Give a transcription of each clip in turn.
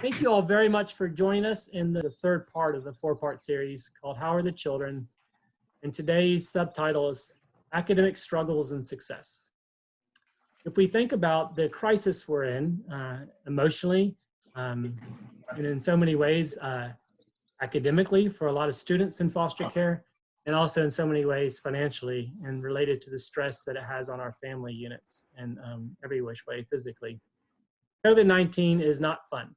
Thank you all very much for joining us in the third part of the four-part series called How Are the Children? And today's subtitle is Academic Struggles and Success. If we think about the crisis we're in emotionally, and in so many ways, academically for a lot of students in foster care, and also in so many ways financially and related to the stress that it has on our family units and every which way physically. COVID-19 is not fun.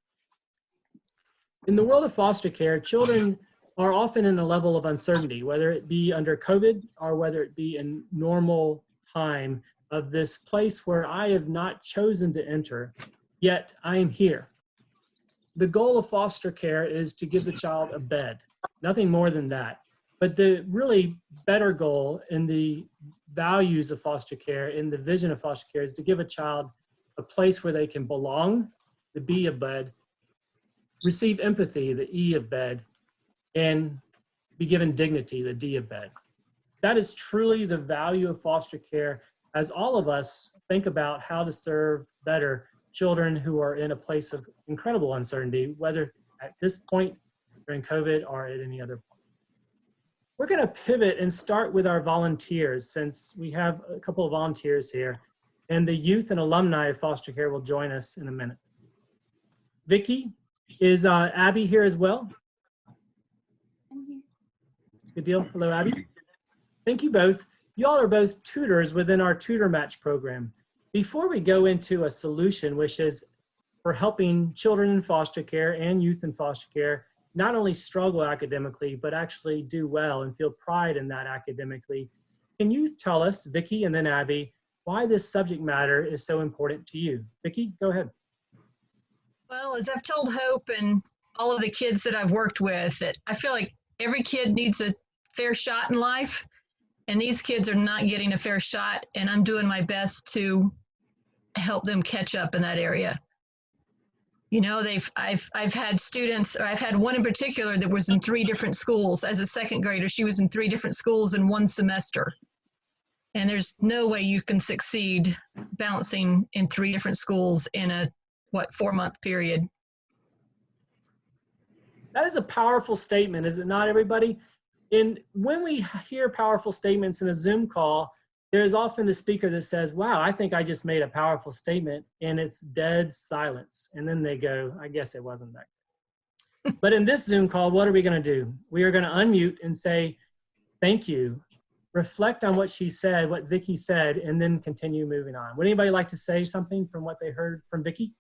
In the world of foster care, children are often in a level of uncertainty, whether it be under COVID or whether it be in normal time of this place where I have not chosen to enter, yet I am here. The goal of foster care is to give the child a bed, nothing more than that. But the really better goal in the values of foster care, in the vision of foster care, is to give a child a place where they can belong, the B of bed, receive empathy, the E of bed, and be given dignity, the D of bed. That is truly the value of foster care as all of us think about how to serve better children who are in a place of incredible uncertainty, whether at this point during COVID or at any other point. We're going to pivot and start with our volunteers, since we have a couple of volunteers here, and the youth and alumni of foster care will join us in a minute. Vicki, is Abby here as well? I'm here. Good deal. Hello, Abby. Thank you both. You all are both tutors within our Tutor Match program. Before we go into a solution, which is for helping children in foster care and youth in foster care not only struggle academically, but actually do well and feel pride in that academically, can you tell us, Vicki and then Abby, why this subject matter is so important to you? Vicki, go ahead. Well, as I've told Hope and all of the kids that I've worked with, that I feel like every kid needs a fair shot in life, and these kids are not getting a fair shot, and I'm doing my best to help them catch up in that area. You know, I've had students, or I've had one in particular that was in 3 different schools. As a second grader, she was in 3 different schools in 1 semester. And there's no way you can succeed balancing in 3 different schools in a 4-month period. That is a powerful statement, is it not, everybody? And when we hear powerful statements in a Zoom call, there's often the speaker that says, wow, I think I just made a powerful statement, and it's dead silence. And then they go, I guess it wasn't that good. But in this Zoom call, what are we going to do? We are going to unmute and say, thank you. Reflect on what she said, what Vicki said, and then continue moving on. Would anybody like to say something from what they heard from Vicki?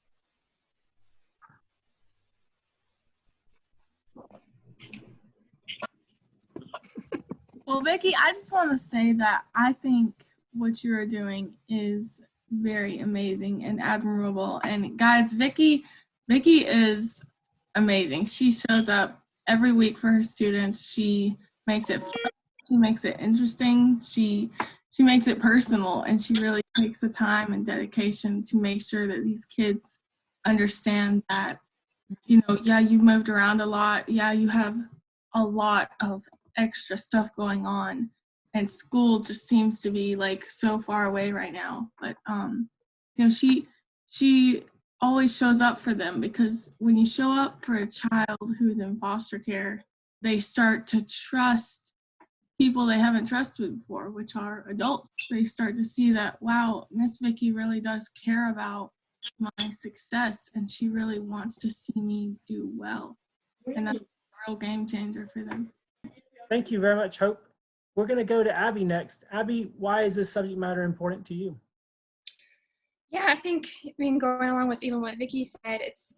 Well, Vicki, I just want to say that I think what you're doing is very amazing and admirable. And guys, Vicki is amazing. She shows up every week for her students. She makes it fun. She makes it interesting. She makes it personal, and she really takes the time and dedication to make sure that these kids understand that, you know, yeah, you've moved around a lot. Yeah, you have a lot of extra stuff going on, and school just seems to be like so far away right now. But you know, she always shows up for them, because when you show up for a child who's in foster care, they start to trust people they haven't trusted before, which are adults. They start to see that, wow, Miss Vicki really does care about my success, and she really wants to see me do well. And that's a real game changer for them. Thank you very much, Hope. We're going to go to Abby next. Abby, why is this subject matter important to you? Yeah, I think, going along with even what Vicki said, it's,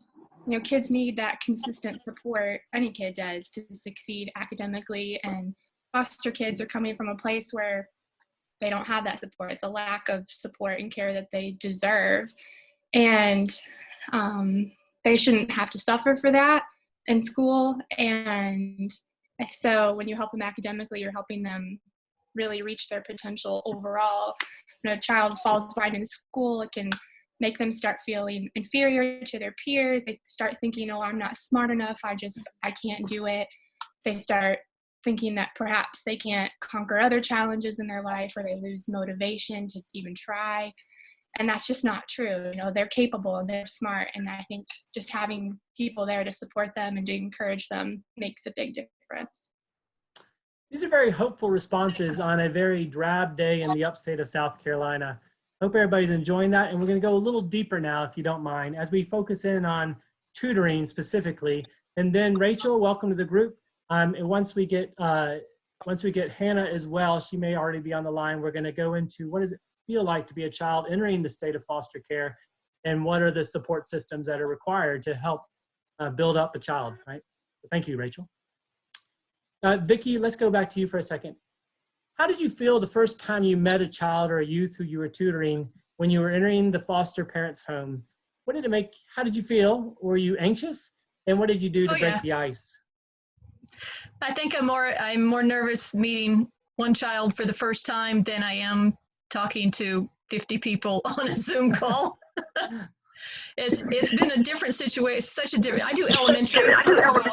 you know, kids need that consistent support. Any kid does, to succeed academically, and foster kids are coming from a place where they don't have that support. It's a lack of support and care that they deserve, and they shouldn't have to suffer for that in school. And so when you help them academically, you're helping them really reach their potential overall. When a child falls behind in school, it can make them start feeling inferior to their peers. They start thinking, oh, I'm not smart enough, I can't do it. They start thinking that perhaps they can't conquer other challenges in their life, or they lose motivation to even try. And that's just not true. You know, they're capable and they're smart. And I think just having people there to support them and to encourage them makes a big difference. These are very hopeful responses on a very drab day in the upstate of South Carolina. Hope everybody's enjoying that. And we're going to go a little deeper now, if you don't mind, as we focus in on tutoring specifically. And then Rachel, welcome to the group. And once we get Hanna as well, she may already be on the line. We're going to go into what does it feel like to be a child entering the state of foster care, and what are the support systems that are required to help build up a child, right? So thank you, Rachel. Vicki, let's go back to you for a second. How did you feel the first time you met a child or a youth who you were tutoring when you were entering the foster parent's home? What did it make? How did you feel? Were you anxious? And what did you do to break the ice? I think I'm more nervous meeting one child for the first time than I am talking to 50 people on a Zoom call. It's been a different situation, I do elementary. First of all,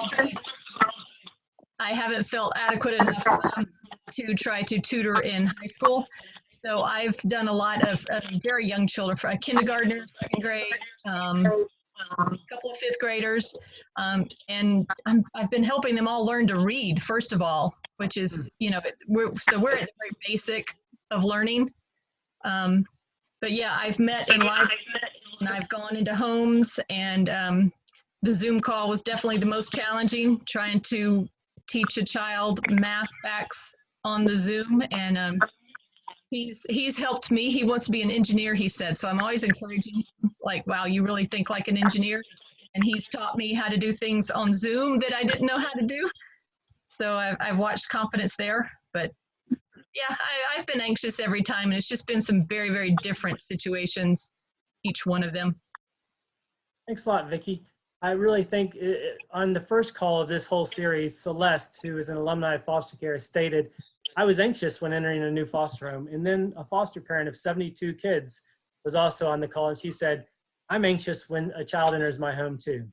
I haven't felt adequate enough to try to tutor in high school. So I've done a lot of very young children, for kindergartners, second grade, a couple of fifth graders, and I've been helping them all learn to read, first of all, which is, we're at the very basic of learning. But yeah, I've met in live, and I've gone into homes, and the Zoom call was definitely the most challenging, trying to teach a child math facts on the Zoom, and he's helped me. He wants to be an engineer, he said, so I'm always encouraging him, like, wow, you really think like an engineer. And he's taught me how to do things on Zoom that I didn't know how to do. So I've watched confidence there. But yeah, I've been anxious every time, and it's just been some very, very different situations, each one of them. Thanks a lot, Vicki. I really think on the first call of this whole series, Celeste, who is an alumni of foster care, stated, I was anxious when entering a new foster home. And then a foster parent of 72 kids was also on the call, and she said, I'm anxious when a child enters my home too.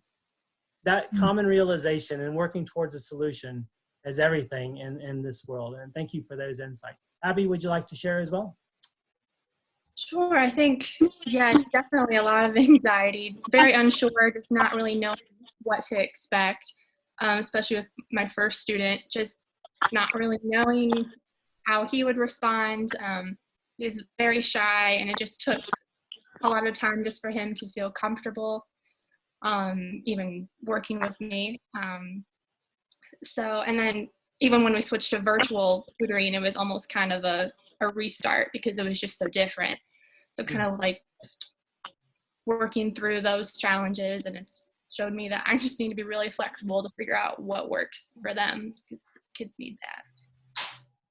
That common realization and working towards a solution is everything in this world. And thank you for those insights. Abby, would you like to share as well? Sure. I think, yeah, it's definitely a lot of anxiety, very unsure, just not really knowing what to expect, especially with my first student, just not really knowing how he would respond. He's very shy, and it just took a lot of time just for him to feel comfortable, even working with me. And then even when we switched to virtual tutoring, it was almost kind of a restart because it was just so different. So kind of like just working through those challenges, and it's showed me that I just need to be really flexible to figure out what works for them, because kids need that.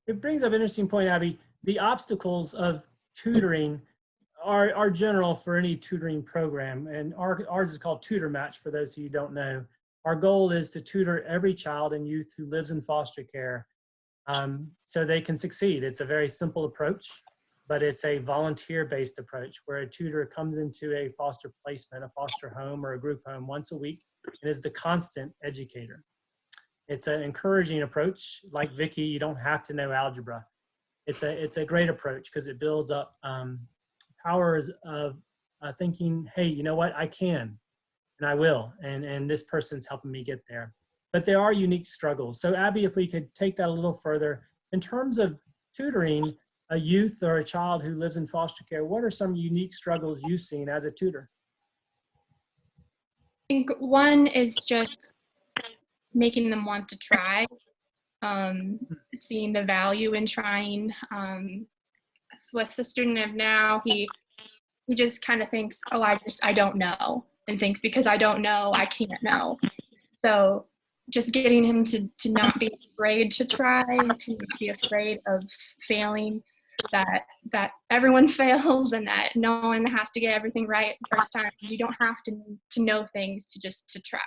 It brings up an interesting point, Abby. The obstacles of tutoring are general for any tutoring program, and ours is called Tutor Match, for those of you who don't know. Our goal is to tutor every child and youth who lives in foster care so they can succeed. It's a very simple approach, but it's a volunteer-based approach where a tutor comes into a foster placement, a foster home or a group home once a week, and is the constant educator. It's an encouraging approach. Like Vicki, you don't have to know algebra. It's a great approach because it builds up powers of thinking, hey, you know what, I can, and I will, and this person's helping me get there. But there are unique struggles. So Abby, if we could take that a little further, in terms of tutoring a youth or a child who lives in foster care, what are some unique struggles you've seen as a tutor? I think one is just making them want to try, seeing the value in trying. With the student of now, he just kind of thinks, oh, I don't know, and thinks because I don't know, I can't know. So just getting him to not be afraid to try, to not be afraid of failing, that everyone fails, and that no one has to get everything right the first time. You don't have to know things to try.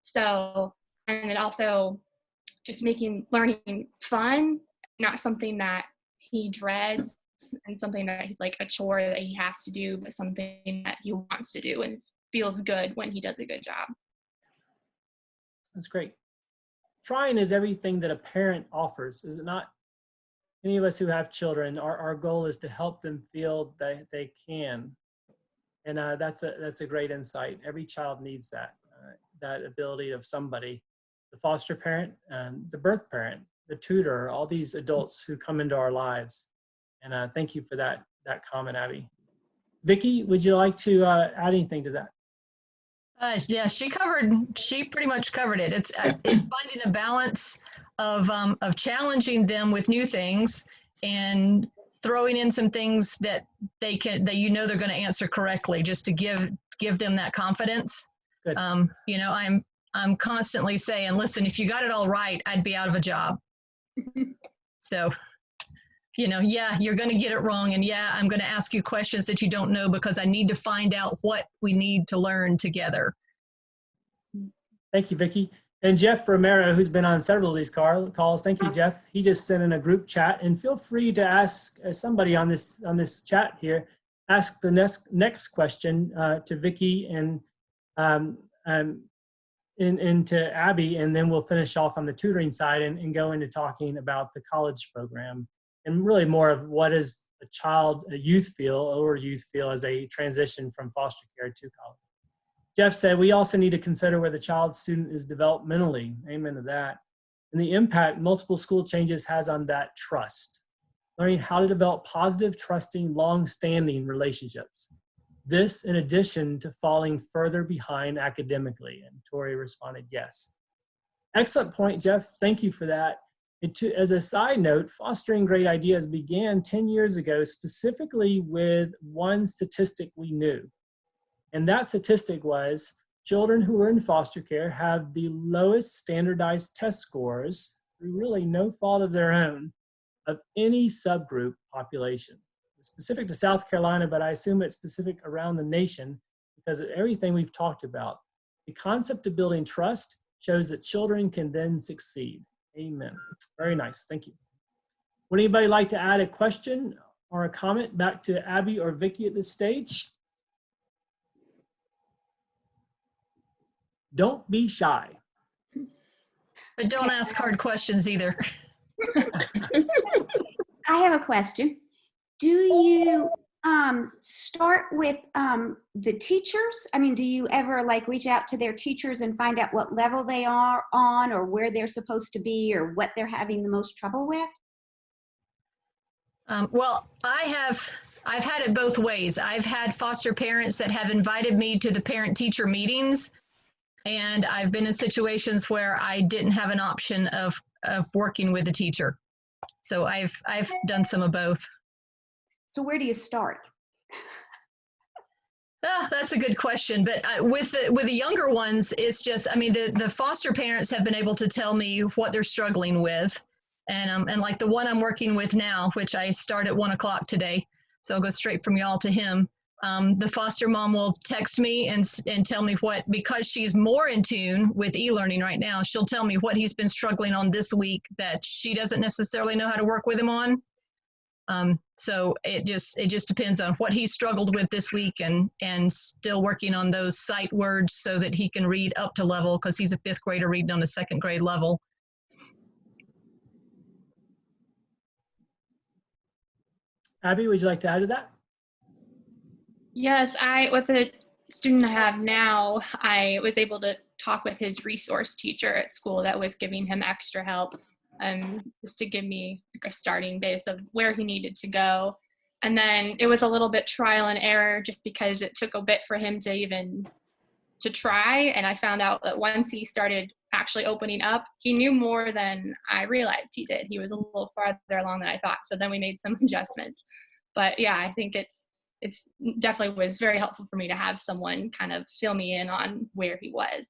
So, and it also just making learning fun, not something that he dreads and something that like a chore that he has to do, but something that he wants to do and feels good when he does a good job. That's great. Trying is everything that a parent offers, is it not? any of us who have children, our goal is to help them feel that they can. And that's a great insight. Every child needs that, that ability of somebody, the foster parent, the birth parent, the tutor, all these adults who come into our lives. And thank you for that comment, Abby. Vicki, would you like to add anything to that? Yeah, she pretty much covered it. It's finding a balance of challenging them with new things and throwing in some things that they're going to answer correctly, just to give them that confidence. Good. I'm constantly saying, listen, if you got it all right, I'd be out of a job. So, yeah, you're going to get it wrong. And yeah, I'm going to ask you questions that you don't know because I need to find out what we need to learn together. Thank you, Vicki. And Jeff Romero, who's been on several of these calls, thank you, Jeff. He just sent in a group chat, and feel free to ask somebody on this chat here, ask the next question to Vicki and to Abby, and then we'll finish off on the tutoring side and go into talking about the college program and really more of what does a youth feel as they transition from foster care to college. Jeff said, we also need to consider where the child student is developmentally. Amen to that. And the impact multiple school changes has on that trust. Learning how to develop positive, trusting, long-standing relationships. This in addition to falling further behind academically. And Tori responded, yes. Excellent point, Jeff. Thank you for that. As a side note, Fostering Great Ideas began 10 years ago, specifically with one statistic we knew. And that statistic was children who are in foster care have the lowest standardized test scores, through really no fault of their own, of any subgroup population. It's specific to South Carolina, but I assume it's specific around the nation because of everything we've talked about. The concept of building trust shows that children can then succeed. Amen. Very nice. Thank you. Would anybody like to add a question or a comment back to Abby or Vicki at this stage? Don't be shy. But don't ask hard questions either. I have a question. Do you start with the teachers? I mean, do you ever reach out to their teachers and find out what level they are on or where they're supposed to be or what they're having the most trouble with? Well, I've had it both ways. I've had foster parents that have invited me to the parent-teacher meetings, and I've been in situations where I didn't have an option of working with a teacher. So I've done some of both. So where do you start? That's a good question. But with the younger ones, it's just, I mean, the foster parents have been able to tell me what they're struggling with. And like the one I'm working with now, which I start at 1 o'clock today, so I'll go straight from y'all to him. The foster mom will text me and tell me because she's more in tune with e-learning right now, she'll tell me what he's been struggling on this week that she doesn't necessarily know how to work with him on. So it just depends on what he struggled with this week and still working on those sight words so that he can read up to level, because he's a 5th grader reading on a 2nd grade level. Abby, would you like to add to that? Yes, with the student I have now, I was able to talk with his resource teacher at school that was giving him extra help, just to give me a starting base of where he needed to go. And then it was a little bit trial and error just because it took a bit for him to try. And I found out that once he started actually opening up, he knew more than I realized he did. He was a little farther along than I thought. So then we made some adjustments. But yeah, I think it's definitely was very helpful for me to have someone kind of fill me in on where he was.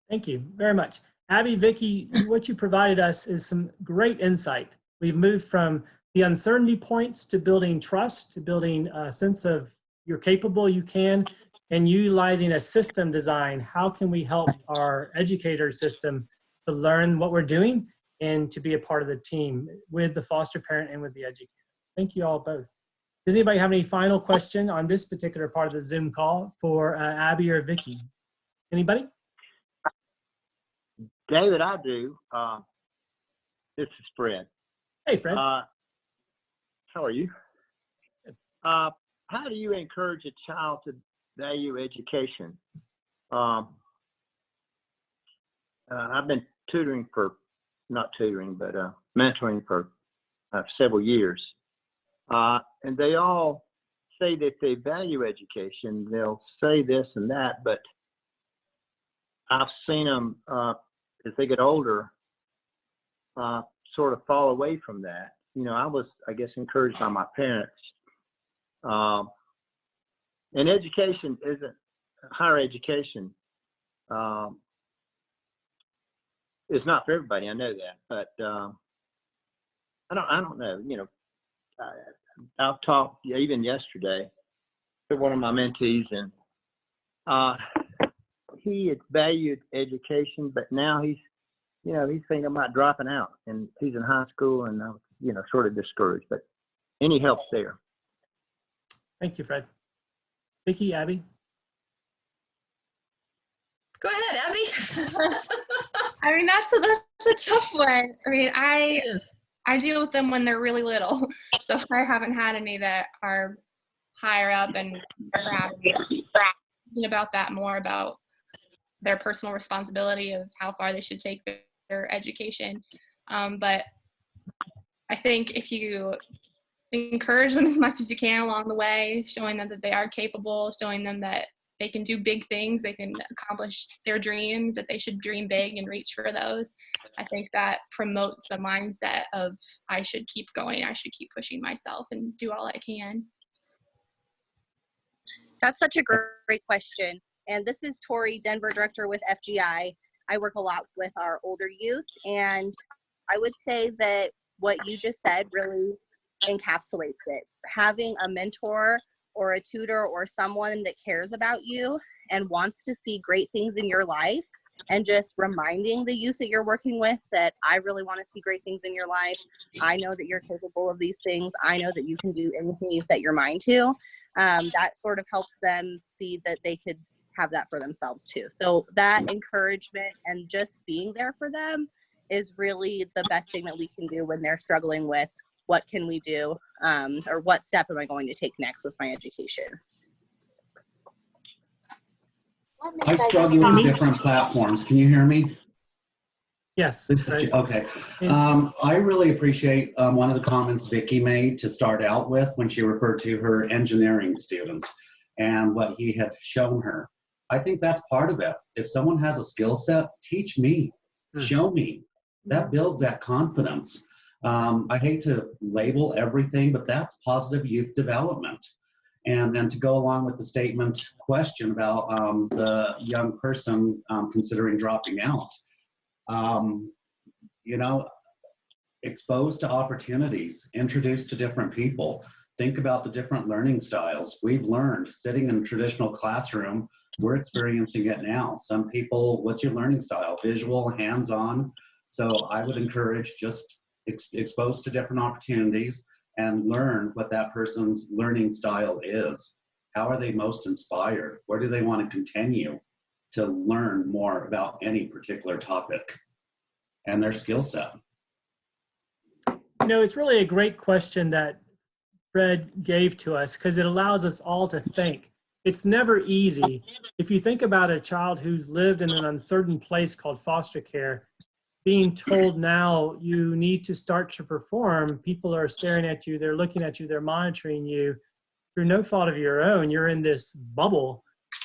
Thank you very much. Abby, Vicki, what you provided us is some great insight. We've moved from the uncertainty points to building trust, to building a sense of you're capable, you can, and utilizing a system design. How can we help our educator system to learn what we're doing and to be a part of the team with the foster parent and with the educator? Thank you all both. Does anybody have any final question on this particular part of the Zoom call for Abby or Vicki? Anybody? David, I do. This is Fred. Hey, Fred. How are you? How do you encourage a child to value education? I've been tutoring for, not tutoring, but mentoring for several years. And they all say that they value education. They'll say this and that, but I've seen them, as they get older, sort of fall away from that. You know, I was, I guess, encouraged by my parents. And education isn't, higher education is not for everybody. I know that, but I don't know. You know, I've talked even yesterday to one of my mentees, and he had valued education, but now he's thinking about dropping out, and he's in high school, and I'm, sort of discouraged. But any help there? Thank you, Fred. Vicki, Abby? Go ahead, Abby. I mean, that's a tough one. I mean, It is. I deal with them when they're really little, so I haven't had any that are higher up and perhaps thinking about that more, about their personal responsibility of how far they should take their education. But I think if you encourage them as much as you can along the way, showing them that they are capable, showing them that they can do big things, they can accomplish their dreams, that they should dream big and reach for those. I think that promotes the mindset of, I should keep going, I should keep pushing myself and do all I can. That's such a great question. And this is Tori, Denver Director with FGI. I work a lot with our older youth, and I would say that what you just said really encapsulates it. Having a mentor or a tutor or someone that cares about you and wants to see great things in your life, and just reminding the youth that you're working with that I really want to see great things in your life. I know that you're capable of these things. I know that you can do anything you set your mind to. That sort of helps them see that they could have that for themselves too. So that encouragement and just being there for them is really the best thing that we can do when they're struggling with what can we do, or what step am I going to take next with my education. I struggle with different platforms. Can you hear me? Yes. Okay. I really appreciate one of the comments Vicki made to start out with when she referred to her engineering student and what he had shown her. I think that's part of it. If someone has a skill set, teach me, show me. That builds that confidence. I hate to label everything, but that's positive youth development. And to go along with the statement question about the young person considering dropping out, exposed to opportunities, introduced to different people, think about the different learning styles. We've learned sitting in a traditional classroom, we're experiencing it now. Some people, what's your learning style? Visual, hands-on. So I would encourage just exposed to different opportunities and learn what that person's learning style is. How are they most inspired? Where do they want to continue to learn more about any particular topic and their skill set? It's really a great question that Fred gave to us, because it allows us all to think. It's never easy. If you think about a child who's lived in an uncertain place called foster care, being told now you need to start to perform, people are staring at you, they're looking at you, they're monitoring you through no fault of your own, you're in this bubble,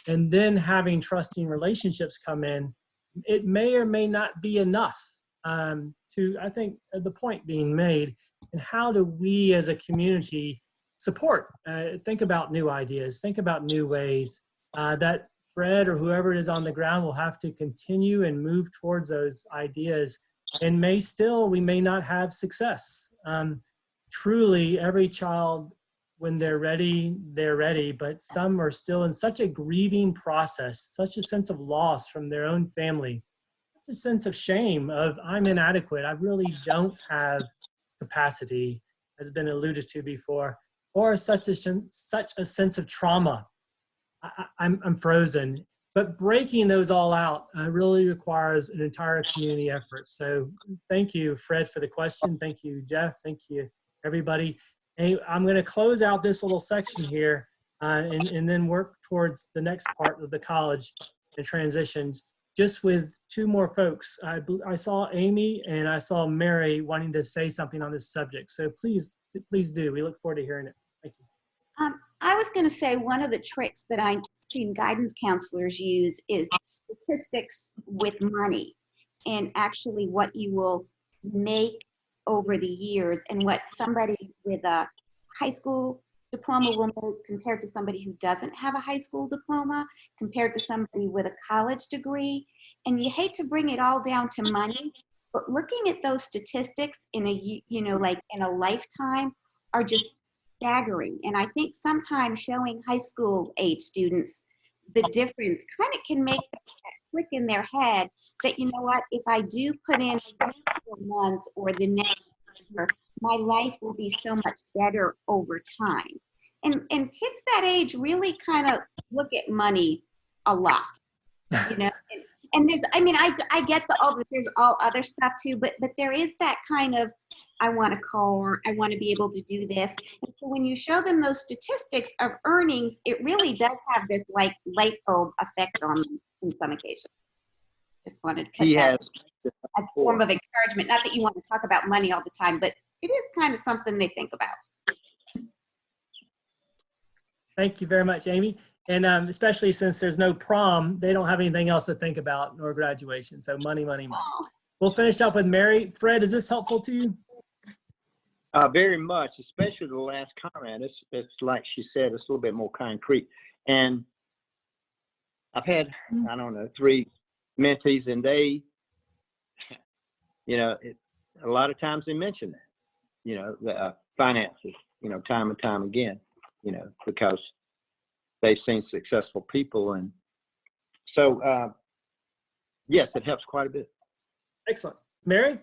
and then having trusting relationships come in, it may or may not be enough to, I think, the point being made. And how do we as a community support, think about new ideas, think about new ways that Fred or whoever it is on the ground will have to continue and move towards those ideas, and we may not have success. Truly, every child, when they're ready, but some are still in such a grieving process, such a sense of loss from their own family, such a sense of shame of, I'm inadequate, I really don't have capacity, has been alluded to before, or such a sense of trauma. I'm frozen. But breaking those all out really requires an entire community effort. So thank you, Fred, for the question. Thank you, Jeff. Thank you, everybody. And I'm going to close out this little section here and then work towards the next part of the college and transitions, just with two more folks. I saw Amy and I saw Mary wanting to say something on this subject. So please do. We look forward to hearing it. Thank you. I was going to say one of the tricks that I've seen guidance counselors use is statistics with money, and actually what you will make over the years and what somebody with a high school diploma will make compared to somebody who doesn't have a high school diploma, compared to somebody with a college degree. And you hate to bring it all down to money, but looking at those statistics in a, like in a lifetime are just staggering. And I think sometimes showing high school age students the difference kind of can make that click in their head that, you know what, if I do put in 4 months or the next year, my life will be so much better over time. And kids that age really kind of look at money a lot, and there's, I get there's all other stuff too, but there is that kind of, I want a car, I want to be able to do this. And so when you show them those statistics of earnings, it really does have this like light bulb effect on them in some occasions. Just wanted to put that as a form of encouragement. Not that you want to talk about money all the time, but it is kind of something they think about. Thank you very much, Amy. And especially since there's no prom, they don't have anything else to think about nor graduation. So money, money, money. Oh. We'll finish up with Mary. Fred, is this helpful to you? Very much, especially the last comment. It's like she said, it's a little bit more concrete. And I've had, 3 mentees, and they, a lot of times they mention that, the finances, time and time again, because they've seen successful people. And so, yes, it helps quite a bit. Excellent. Mary,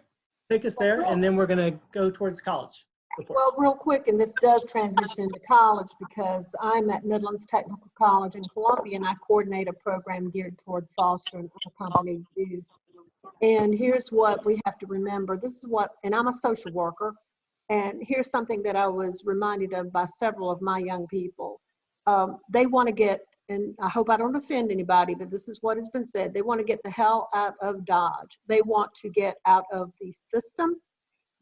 take us there, and then we're going to go towards college. Well, real quick, and this does transition into college because I'm at Midlands Technical College in Columbia, and I coordinate a program geared toward fostering unaccompanied youth. And here's what we have to remember. And I'm a social worker, and here's something that I was reminded of by several of my young people. They want to get, and I hope I don't offend anybody, but this is what has been said. They want to get the hell out of Dodge. They want to get out of the system.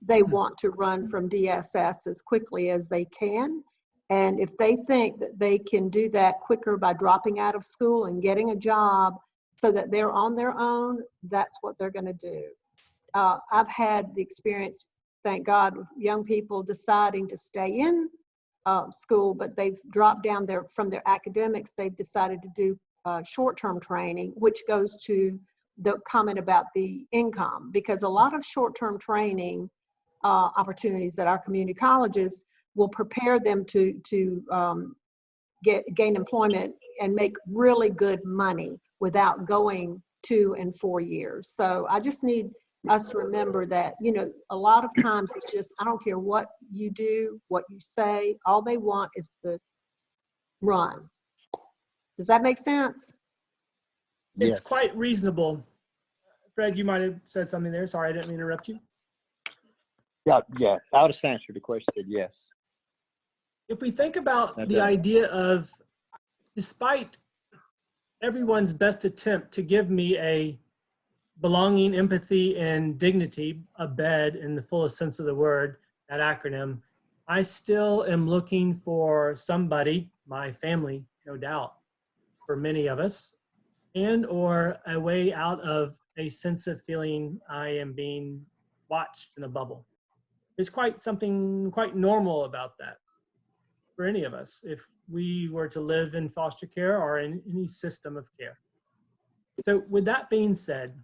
They want to run from DSS as quickly as they can. And if they think that they can do that quicker by dropping out of school and getting a job so that they're on their own, that's what they're going to do. I've had the experience, thank God, of young people deciding to stay in school, but they've dropped down from their academics. They've decided to do short-term training, which goes to the comment about the income, because a lot of short-term training opportunities at our community colleges will prepare them to gain employment and make really good money without going 2 and 4 years. So I just need us to remember that, a lot of times it's just, I don't care what you do, what you say, all they want is the run. Does that make sense? It's Yes. quite reasonable. Fred, you might have said something there. Sorry, I didn't mean to interrupt you. Yeah. I'll just answer the question, yes. If we think about That's the it. idea of, despite everyone's best attempt to give me a belonging, empathy, and dignity, a bed in the fullest sense of the word, that acronym, I still am looking for somebody, my family, no doubt, for many of us, and or a way out of a sense of feeling I am being watched in a bubble. There's something quite normal about that for any of us if we were to live in foster care or in any system of care. So with that being said,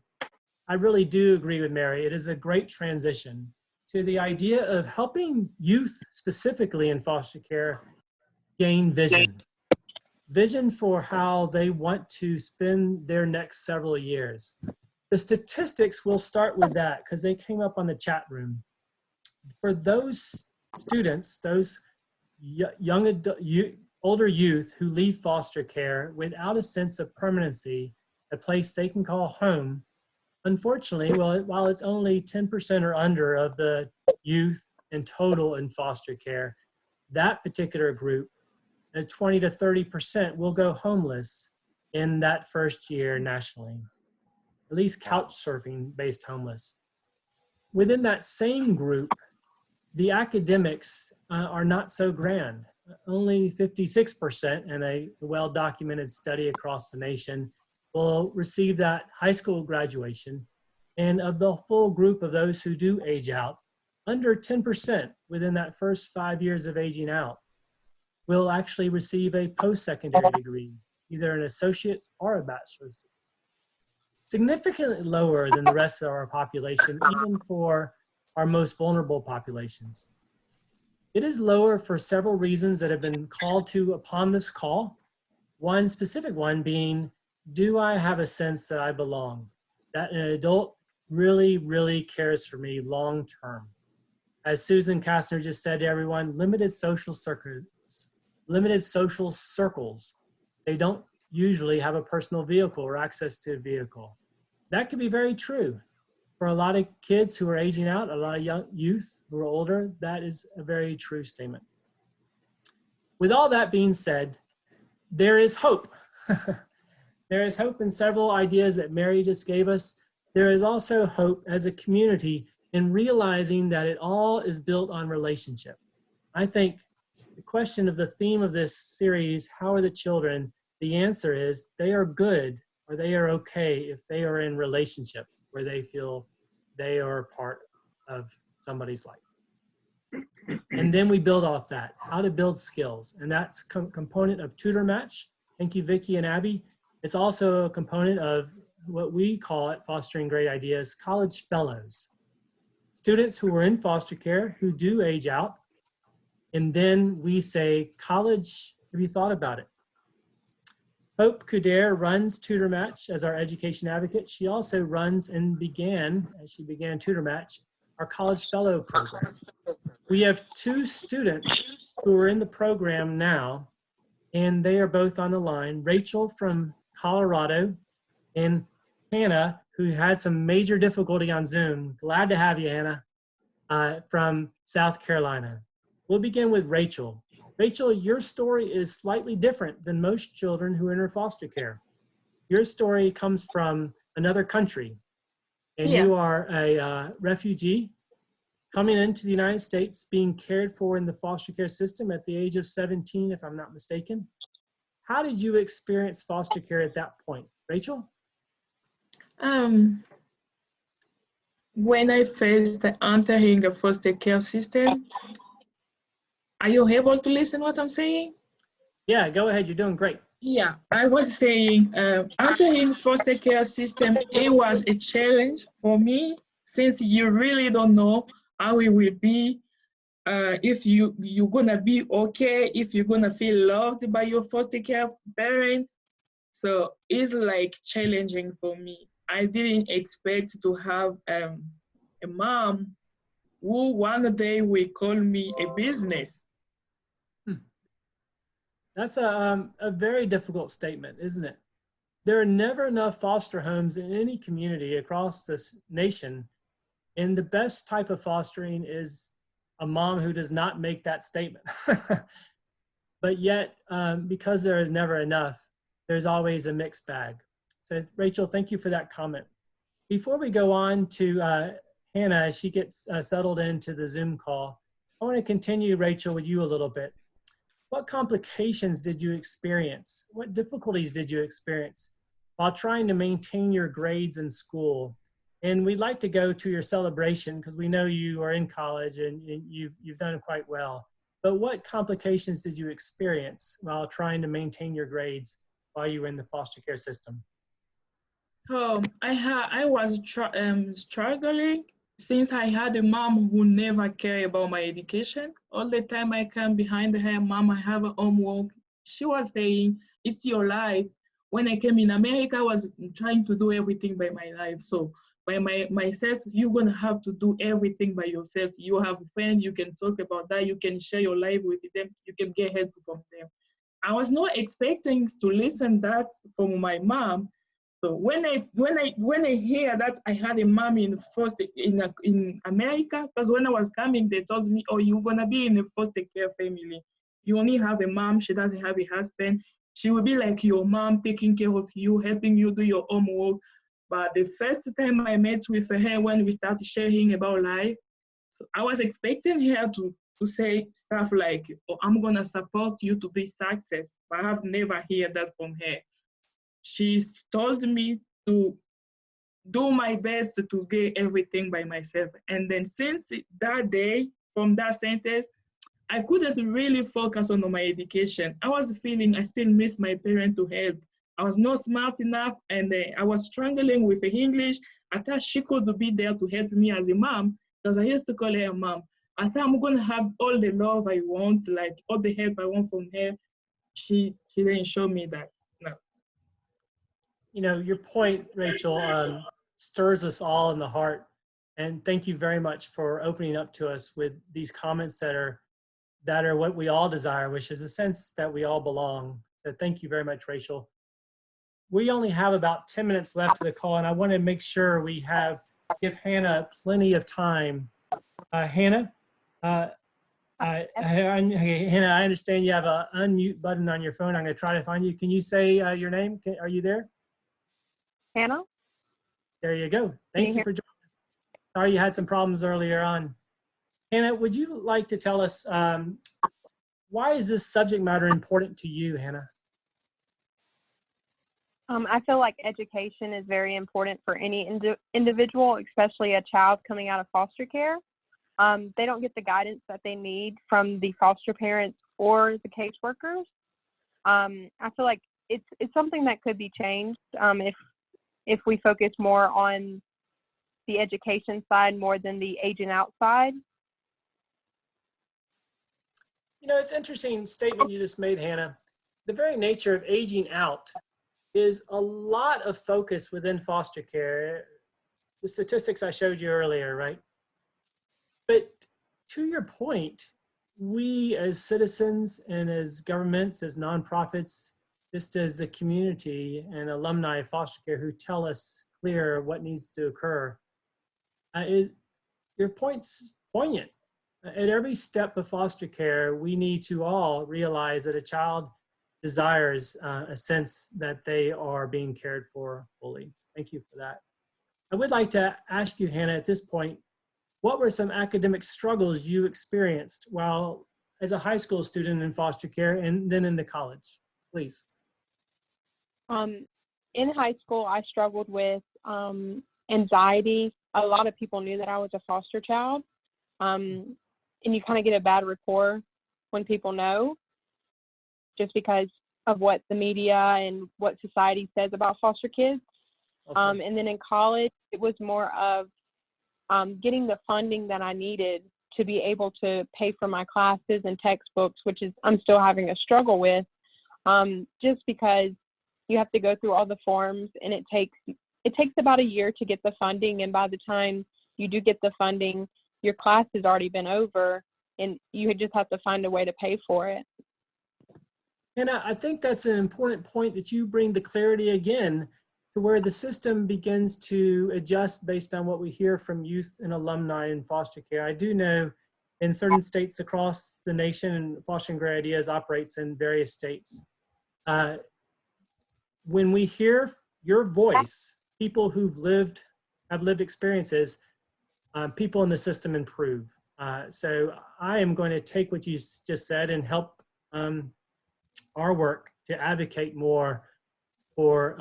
I really do agree with Mary. It is a great transition to the idea of helping youth, specifically in foster care, gain vision. Vision for how they want to spend their next several years. The statistics will start with that because they came up on the chat room. older youth who leave foster care without a sense of permanency, a place they can call home. Unfortunately, while it's only 10% or under of the youth in total in foster care, that particular group, 20 to 30% will go homeless in that first year nationally, at least couch surfing based homeless. Within that same group, the academics are not so grand. Only 56% in a well-documented study across the nation will receive that high school graduation. And of the full group of those who do age out, under 10% within that first 5 years of aging out will actually receive a post-secondary degree, either an associate's or a bachelor's. Significantly lower than the rest of our population, even for our most vulnerable populations. It is lower for several reasons that have been called to upon this call. One specific one being, do I have a sense that I belong? That an adult really, really cares for me long term. As Susan Kastner just said to everyone, limited social circles. They don't usually have a personal vehicle or access to a vehicle. That could be very true. For a lot of kids who are aging out, a lot of young youth who are older, that is a very true statement. With all that being said, there is hope. There is hope in several ideas that Mary just gave us. There is also hope as a community in realizing that it all is built on relationship. I think the question of the theme of this series, how are the children? The answer is they are good or they are okay if they are in relationship where they feel they are part of somebody's life. And then we build off that, how to build skills. And that's a component of Tutor Match. Thank you, Vicki and Abby. It's also a component of what we call at Fostering Great Ideas, college fellows. Students who are in foster care who do age out. And then we say, college, have you thought about it? Hope Coudayre runs Tutor Match as our education advocate. She also runs and began, as she began Tutor Match, our College Fellow program. We have 2 students who are in the program now, and they are both on the line. Rachel from Colorado and Hanna, who had some major difficulty on Zoom. Glad to have you, Hanna, from South Carolina. We'll begin with Rachel. Rachel, your story is slightly different than most children who enter foster care. Your story comes from another country, and you are a refugee coming into the United States, being cared for in the foster care system at the age of 17, if I'm not mistaken. How did you experience foster care at that point? Rachel? When I first entered the foster care system, are you able to listen what I'm saying? Yeah, go ahead. You're doing great. Yeah, I was saying entering foster care system, it was a challenge for me since you really don't know how it will be, if you're gonna be okay, if you're gonna feel loved by your foster care parents. So it's like challenging for me. I didn't expect to have a mom who one day will call me a business. That's a very difficult statement, isn't it? There are never enough foster homes in any community across this nation. And the best type of fostering is a mom who does not make that statement. But yet, because there is never enough, there's always a mixed bag. So Rachel, thank you for that comment. Before we go on to Hanna, as she gets settled into the Zoom call, I want to continue, Rachel, with you a little bit. What complications did you experience? What difficulties did you experience while trying to maintain your grades in school? And we'd like to go to your celebration because we know you are in college and you've done quite well. But what complications did you experience while trying to maintain your grades while you were in the foster care system? I was struggling since I had a mom who never cared about my education. All the time I come behind her, Mom, I have a homework. She was saying, it's your life. When I came in America, I was trying to do everything by my life. So by myself, you're gonna have to do everything by yourself. You have a friend, you can talk about that, you can share your life with them, you can get help from them. I was not expecting to listen that from my mom. So when I hear that I had a mom in America, because when I was coming, they told me, oh, you're gonna be in a foster care family. You only have a mom, she doesn't have a husband. She will be like your mom, taking care of you, helping you do your homework. But the first time I met with her, when we started sharing about life, so I was expecting her to say stuff like, oh, I'm gonna support you to be success, but I have never heard that from her. She told me to do my best to get everything by myself. And then since that day, from that sentence, I couldn't really focus on my education. I was feeling I still miss my parents to help. I was not smart enough, and I was struggling with English. I thought she could be there to help me as a mom, because I used to call her a mom. I thought I'm gonna have all the love I want, like all the help I want from her. She didn't show me that, no. You know, your point, Rachel, stirs us all in the heart. And thank you very much for opening up to us with these comments that are what we all desire, which is a sense that we all belong. So thank you very much, Rachel. We only have about 10 minutes left of the call, and I want to make sure we give Hanna plenty of time. Hanna, Hanna, I understand you have an unmute button on your phone. I'm going to try to find you. Can you say your name? Are you there? Hanna? There you go. Thank you for joining us. Sorry you had some problems earlier on. Hanna, would you like to tell us why is this subject matter important to you, Hanna? I feel like education is very important for any individual, especially a child coming out of foster care. They don't get the guidance that they need from the foster parents or the caseworkers. I feel like it's something that could be changed if we focus more on the education side more than the aging out side. You know, it's an interesting statement you just made, Hanna. The very nature of aging out is a lot of focus within foster care. The statistics I showed you earlier, right? But to your point, we as citizens and as governments, as nonprofits, just as the community and alumni of foster care who tell us clear what needs to occur, your point's poignant. At every step of foster care, we need to all realize that a child desires a sense that they are being cared for fully. Thank you for that. I would like to ask you, Hanna, at this point, what were some academic struggles you experienced while as a high school student in foster care and then into college, please? In high school, I struggled with anxiety. A lot of people knew that I was a foster child. And you kind of get a bad rapport when people know, just because of what the media and what society says about foster kids. Awesome. And then in college, it was more of getting the funding that I needed to be able to pay for my classes and textbooks, which is I'm still having a struggle with, just because you have to go through all the forms, and it takes about a year to get the funding, and by the time you do get the funding, your class has already been over, and you just have to find a way to pay for it. And I think that's an important point that you bring the clarity again to where the system begins to adjust based on what we hear from youth and alumni in foster care. I do know in certain states across the nation, and Fostering Great Ideas operates in various states. When we hear your voice, people who've have lived experiences, people in the system improve. So I am going to take what you just said and help our work to advocate more for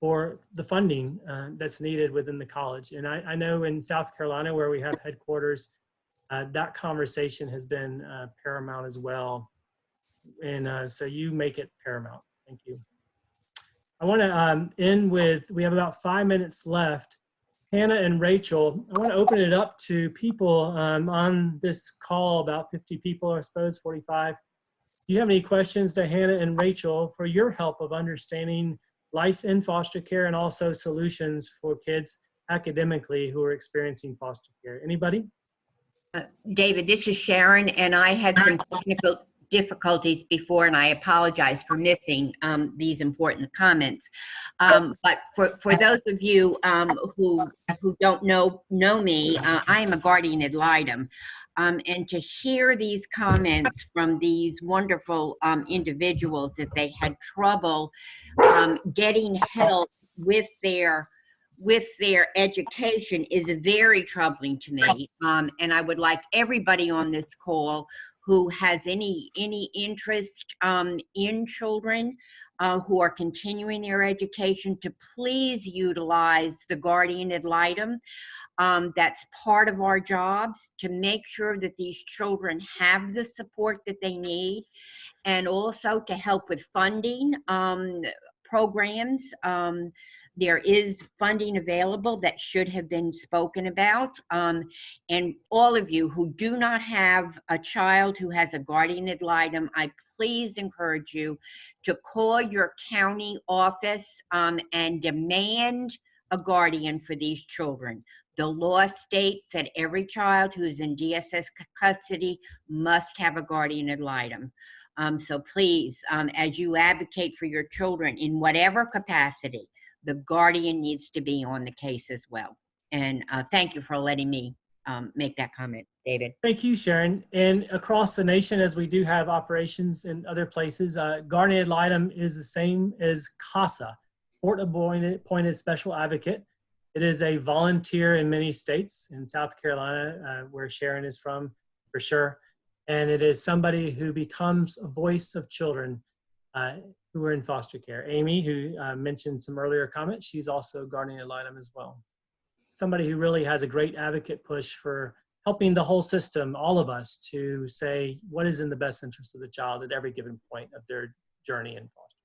the funding that's needed within the college. And I know in South Carolina, where we have headquarters, that conversation has been paramount as well. And so you make it paramount. Thank you. I want to end with, we have about 5 minutes left. Hanna and Rachel, I want to open it up to people on this call, about 50 people, I suppose, 45. Do you have any questions to Hanna and Rachel for your help of understanding life in foster care and also solutions for kids academically who are experiencing foster care? Anybody? David, this is Sharon, and I had some difficulties before, and I apologize for missing these important comments. But for those of you who don't know me, I am a guardian ad litem. And to hear these comments from these wonderful individuals that they had trouble getting help with their education is very troubling to me. And I would like everybody on this call who has any interest in children who are continuing their education to please utilize the guardian ad litem. That's part of our jobs, to make sure that these children have the support that they need, and also to help with funding programs. There is funding available that should have been spoken about. And all of you who do not have a child who has a guardian ad litem, I please encourage you to call your county office and demand a guardian for these children. The law states that every child who is in DSS custody must have a guardian ad litem. So please, as you advocate for your children in whatever capacity, the guardian needs to be on the case as well. And thank you for letting me make that comment, David. Thank you, Sharon. And across the nation, as we do have operations in other places, guardian ad litem is the same as CASA, Court Appointed Special Advocate. It is a volunteer in many states, in South Carolina, where Sharon is from, for sure. And it is somebody who becomes a voice of children who are in foster care. Amy, who mentioned some earlier comments, she's also guardian ad litem as well. Somebody who really has a great advocate push for helping the whole system, all of us, to say what is in the best interest of the child at every given point of their journey in foster.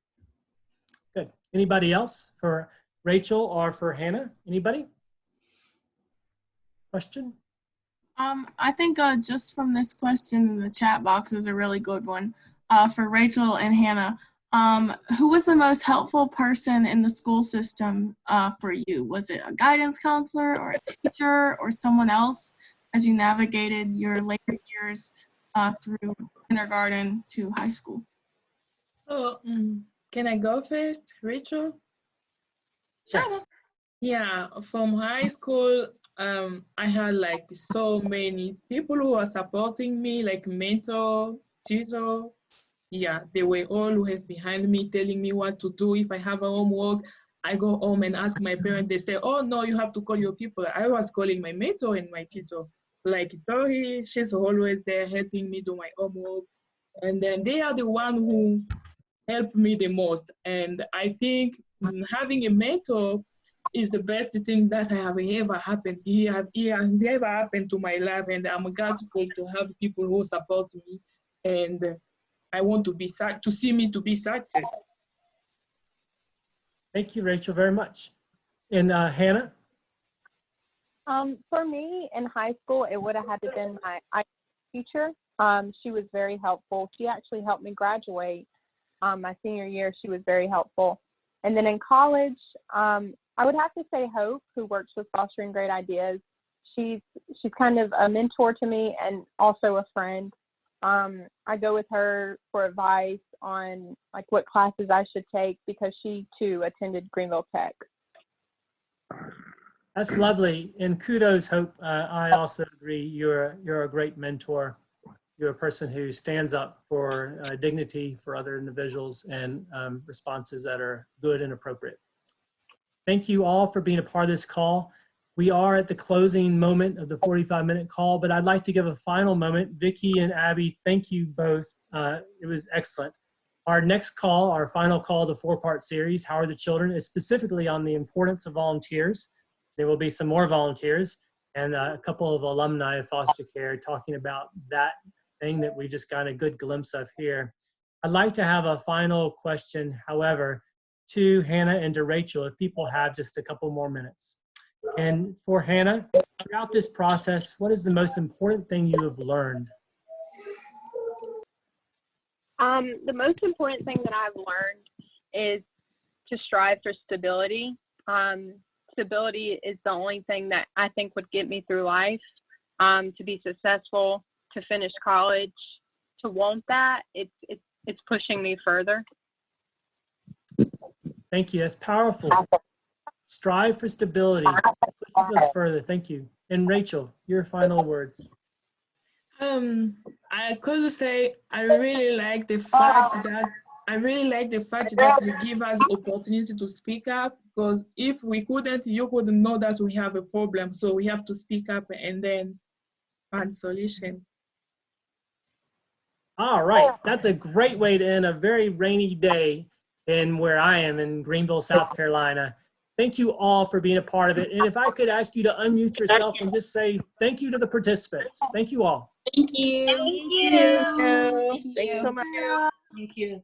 Good. Anybody else for Rachel or for Hannah? Anybody? Question? I think just from this question in the chat box is a really good one for Rachel and Hannah. Who was the most helpful person in the school system for you? Was it a guidance counselor or a teacher or someone else as you navigated your later years through kindergarten to high school? Oh, can I go first, Rachel? Sure. Yeah, from high school, I had like so many people who are supporting me, like mentor, tutor. Yeah, they were always behind me, telling me what to do. If I have a homework, I go home and ask my parents. They say, oh, no, you have to call your people. I was calling my mentor and my tutor. Like Tori, she's always there helping me do my homework. And then they are the one who helped me the most. And I think having a mentor is the best thing that have ever happened. It has ever happened to my life. And I'm grateful to have people who support me. And I want to see me to be success. Thank you, Rachel, very much. And Hannah? For me in high school, it would have had to been my teacher. She was very helpful. She actually helped me graduate my senior year. She was very helpful. And then in college, I would have to say Hope, who works with Fostering Great Ideas. She's kind of a mentor to me and also a friend. I go with her for advice on like what classes I should take because she too attended Greenville Tech. That's lovely, and kudos, Hope. I also agree. You're a great mentor. You're a person who stands up for dignity for other individuals and responses that are good and appropriate. Thank you all for being a part of this call. We are at the closing moment of the 45-minute call, but I'd like to give a final moment. Vicki and Abby, thank you both. It was excellent. Our next call, our final call, the 4-part series, How Are the Children, is specifically on the importance of volunteers. There will be some more volunteers and a couple of alumni of foster care talking about that thing that we just got a good glimpse of here. I'd like to have a final question, however, to Hannah and to Rachel, if people have just a couple more minutes. And for Hannah, throughout this process, what is the most important thing you have learned? The most important thing that I've learned is to strive for stability. Stability is the only thing that I think would get me through life, to be successful, to finish college, to want that, it's pushing me further. Thank you. That's powerful. Strive for stability. Push us further. Thank you. And Rachel, your final words. I could say I really like the fact that you give us opportunity to speak up, because if we couldn't, you couldn't know that we have a problem. So we have to speak up and then find solution. All right. That's a great way to end a very rainy day in where I am in Greenville, South Carolina. Thank you all for being a part of it. And if I could ask you to unmute yourself and just say thank you to the participants. Thank you all. Thank you. Thank you. Thanks so much. Thank you.